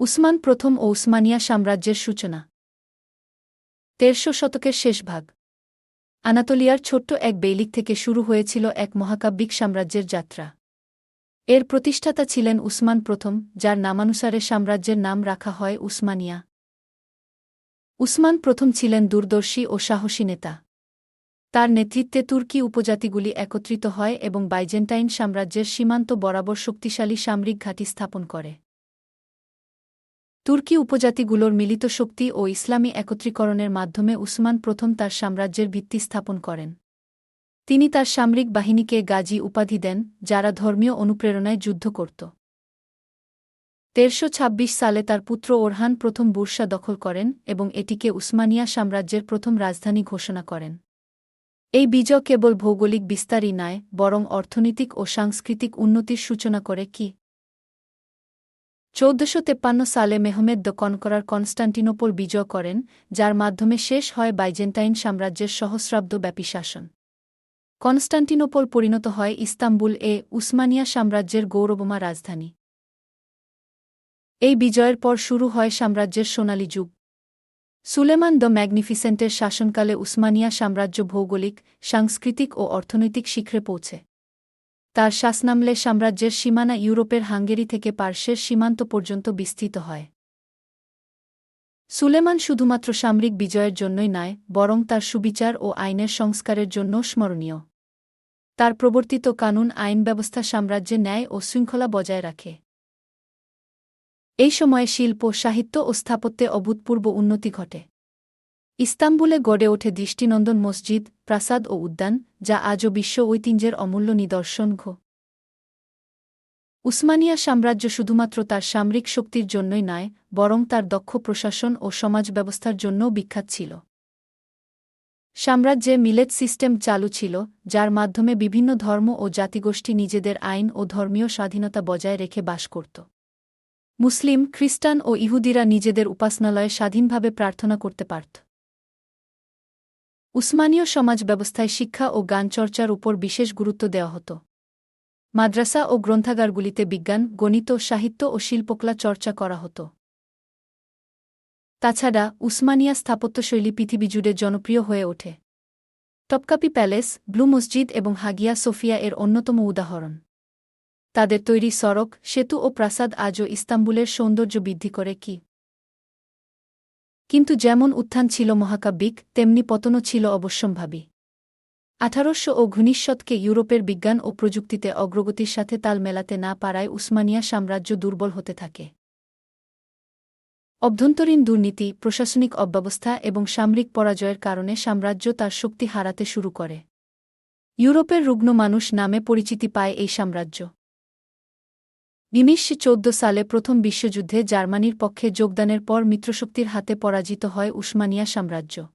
উসমান প্রথম ও উসমানিয়া সাম্রাজ্যের সূচনা ১৩শ শতকের শেষভাগ আনাতোলিয়ার ছোট্ট এক বেইলিক থেকে শুরু হয়েছিল এক মহাকাব্যিক সাম্রাজ্যের যাত্রা। এর প্রতিষ্ঠাতা ছিলেন উসমান প্রথম, যার নামানুসারে সাম্রাজ্যের নাম রাখা হয় উসমানিয়া। উসমান প্রথম ছিলেন দূরদর্শী ও সাহসী নেতা। তার নেতৃত্বে তুর্কি উপজাতিগুলি একত্রিত হয় এবং বাইজেন্টাইন সাম্রাজ্যের সীমান্ত বরাবর শক্তিশালী সামরিক ঘাঁটি স্থাপন করে। তুর্কি উপজাতিগুলোর মিলিত শক্তি ও ইসলামী একত্রীকরণের মাধ্যমে উসমান প্রথম তার সাম্রাজ্যের ভিত্তি স্থাপন করেন। তিনি তার সামরিক বাহিনীকে গাজী উপাধি দেন, যারা ধর্মীয় অনুপ্রেরণায় যুদ্ধ করত। ১৩২৬ সালে তার পুত্র ওরহান প্রথম বুরসা দখল করেন এবং এটিকে উসমানিয়া সাম্রাজ্যের প্রথম রাজধানী ঘোষণা করেন। এই বিজয় কেবল ভৌগোলিক বিস্তারই নয়, বরং অর্থনৈতিক ও সাংস্কৃতিক উন্নতির সূচনা করে। ১৪৫৩ সালে মেহমেদ দ্য কনকরার কনস্টান্টিনোপল বিজয় করেন, যার মাধ্যমে শেষ হয় বাইজেন্টাইন সাম্রাজ্যের সহস্রাব্দব্যাপী শাসন। কনস্টান্টিনোপল পরিণত হয় ইস্তাম্বুল-এ উসমানিয়া সাম্রাজ্যের গৌরবময় রাজধানী। এই বিজয়ের পর শুরু হয় সাম্রাজ্যের সোনালী যুগ। সুলেমান দ্য ম্যাগনিফিসেন্টের শাসনকালে উসমানিয়া সাম্রাজ্য ভৌগোলিক, সাংস্কৃতিক ও অর্থনৈতিক শিখরে পৌঁছে। তার শাসনামলে সাম্রাজ্যের সীমানা ইউরোপের হাঙ্গেরি থেকে পার্শ্বের সীমান্ত পর্যন্ত বিস্তৃত হয়। সুলেমান শুধুমাত্র সামরিক বিজয়ের জন্যই নয়, বরং তার সুবিচার ও আইনের সংস্কারের জন্যও স্মরণীয়। তার প্রবর্তিত কানুন আইন ব্যবস্থা সাম্রাজ্যে ন্যায় ও শৃঙ্খলা বজায় রাখে। এই সময়ে শিল্প, সাহিত্য ও স্থাপত্যে অভূতপূর্ব উন্নতি ঘটে। ইস্তাম্বুলে গড়ে ওঠে দৃষ্টিনন্দন মসজিদ, প্রাসাদ ও উদ্যান, যা আজও বিশ্ব ঐতিহ্যের অমূল্য নিদর্শন। উসমানিয়া সাম্রাজ্য শুধুমাত্র তার সামরিক শক্তির জন্যই নয়, বরং তার দক্ষ প্রশাসন ও সমাজ ব্যবস্থার জন্যও বিখ্যাত ছিল। সাম্রাজ্যে মিলেট সিস্টেম চালু ছিল, যার মাধ্যমে বিভিন্ন ধর্ম ও জাতিগোষ্ঠী নিজেদের আইন ও ধর্মীয় স্বাধীনতা বজায় রেখে বাস করত। মুসলিম, খ্রিস্টান ও ইহুদিরা নিজেদের উপাসনালয়ে স্বাধীনভাবে প্রার্থনা করতে পারত। উসমানীয় সমাজ ব্যবস্থায় শিক্ষা ও জ্ঞান চর্চার উপর বিশেষ গুরুত্ব দেওয়া হতো। মাদ্রাসা ও গ্রন্থাগারগুলিতে বিজ্ঞান, গণিত, সাহিত্য ও শিল্পকলা চর্চা করা হতো। তাছাড়া উসমানিয়া স্থাপত্যশৈলী পৃথিবীজুড়ে জনপ্রিয় হয়ে ওঠে। টপকাপি প্যালেস, ব্লু মসজিদ এবং হাগিয়া সোফিয়া এর অন্যতম উদাহরণ। তাদের তৈরি সড়ক, সেতু ও প্রাসাদ আজও ইস্তাম্বুলের সৌন্দর্য বৃদ্ধি করে। কিন্তু যেমন উত্থান ছিল মহাকাব্যিক, তেমনি পতনও ছিল অবশ্যম্ভাবী। ১৮০০ ও ১৯ শতকে ইউরোপের বিজ্ঞান ও প্রযুক্তিতে অগ্রগতির সাথে তাল মেলাতে না পারায় উসমানিয়া সাম্রাজ্য দুর্বল হতে থাকে। অভ্যন্তরীণ দুর্নীতি, প্রশাসনিক অব্যবস্থা এবং সামরিক পরাজয়ের কারণে সাম্রাজ্য তার শক্তি হারাতে শুরু করে। ইউরোপের রুগ্ন মানুষ নামে পরিচিতি পায় এই সাম্রাজ্য। ১৯১৪ সালে প্রথম বিশ্বযুদ্ধে জার্মানির পক্ষে যোগদানের পর মিত্রশক্তির হাতে পরাজিত হয় উসমানিয়া সাম্রাজ্য।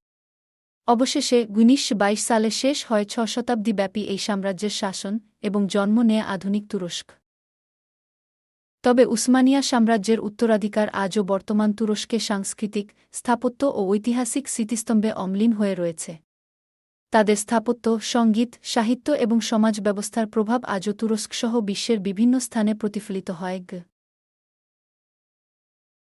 অবশেষে ১৯২২ সালে শেষ হয় ৬ শতাব্দীব্যাপী এই সাম্রাজ্যের শাসন এবং জন্ম নেয় আধুনিক তুরস্ক। তবে উসমানিয়া সাম্রাজ্যের উত্তরাধিকার আজও বর্তমান তুরস্কে সাংস্কৃতিক, স্থাপত্য ও ঐতিহাসিক স্মৃতিস্তম্ভে অম্লীন হয়ে রয়েছে। তাদের স্থাপত্য, সঙ্গীত, সাহিত্য এবং সমাজ ব্যবস্থার প্রভাব আজও তুরস্কসহ বিশ্বের বিভিন্ন স্থানে প্রতিফলিত হয়।